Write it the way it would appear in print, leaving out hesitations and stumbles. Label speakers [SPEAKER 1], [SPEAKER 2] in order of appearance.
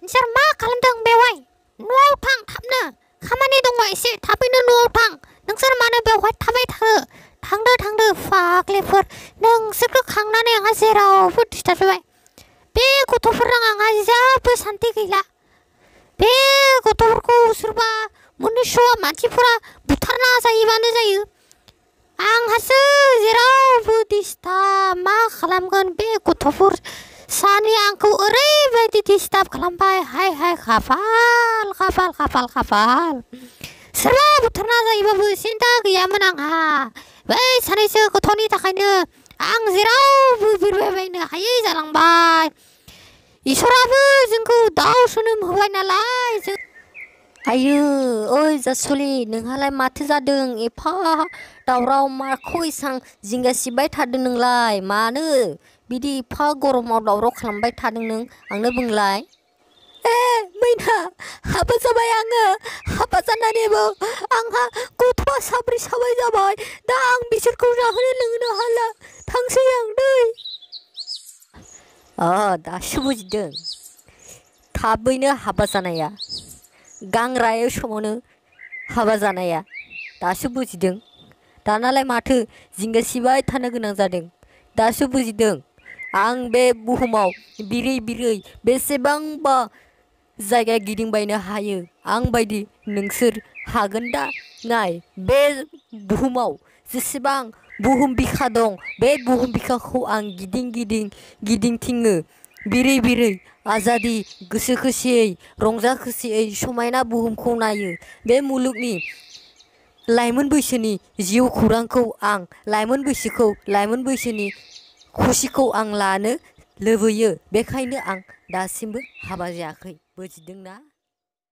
[SPEAKER 1] नोंसोर मा खालामदों बेवहाय? न'आव थां थाबनो, खामानि दङ एसे, थाबैनो न'आव थां। नोंसोर मानो बेवहाय थाबाय थायो? थांदो फाग्लिफोर, नोंसोरखौ खांनानै आंहा जेरावबो दिस्टार्ब बे गथ'फोरजों आंहा जेबो सान्थि गैला। बे गथ'फोरखौ सोरबा मनुष्य मानसिफोरा बुथारना जायोबानो जायो। आंहासो जेरावबो दिस्टार्ब, मा खालामगोन बे गथ'फोर सानै आंखौ ओरैबायदि दिस्टार्ब खालामबाय। हाय खाफाल खाफाल खाफाल खाफाल। सोरबा बुथारना जायोबाबो सिन्था गैयामोन आंहा। बै सानैसो गथ'नि थाखायनो आं जेरावबो बिरबायबायनो हायै जालांबाय। इसोराबो जोंखौ दाउ जोनोम होबाय नालाय जों।
[SPEAKER 2] आयौ ओइ जासुलि, नोंहालाय माथो जादों? एफा दावराव, माखौ एसां जिंगासिबाय थादों नोंलाय? मानो बिदि एफा गरमाव दावराव खालामबाय थादों नों? आंनो बुंलाय।
[SPEAKER 3] मैना, हाबा जाबाय आङो। हाबा जानानैबो आंहा गथ'आ साब्रै साबाय जाबाय। दा आं बिसोरखौ जाहोनो लोंहोनो हाला। थांसै आं दै।
[SPEAKER 2] दासो बुजिदों थाबैनो हाबा जानाया, गांराय समावनो हाबा जानाया। दासो बुजिदों। दानालाय माथो जिंगासिबाय थानो गोनां जादों? दासो बुजिदों आं बे बुहुमाव बिरै बिरै बेसेबांबा जायगा गिदिंबायनो हायो। आं बायदि नोंसोर हागोन दा? नाय, बे बुहुमाव जेसेबां बुहुम बिखा दं, बे बुहुम बिखाखौ आं गिदिंथिङो बिरै बिरै आजादि गोसो खुसियै, रंजा खुसियै समायना बुहुमखौ नायो। बे मुलुगनि लाइमोन बैसोनि जिउ खौरांखौ आं लाइमोन बैसोनि खुसिखौ आं लानो लुबैयो। बेखायनो आं दासिमबो हाबा जायाखै। बुजिदोंना?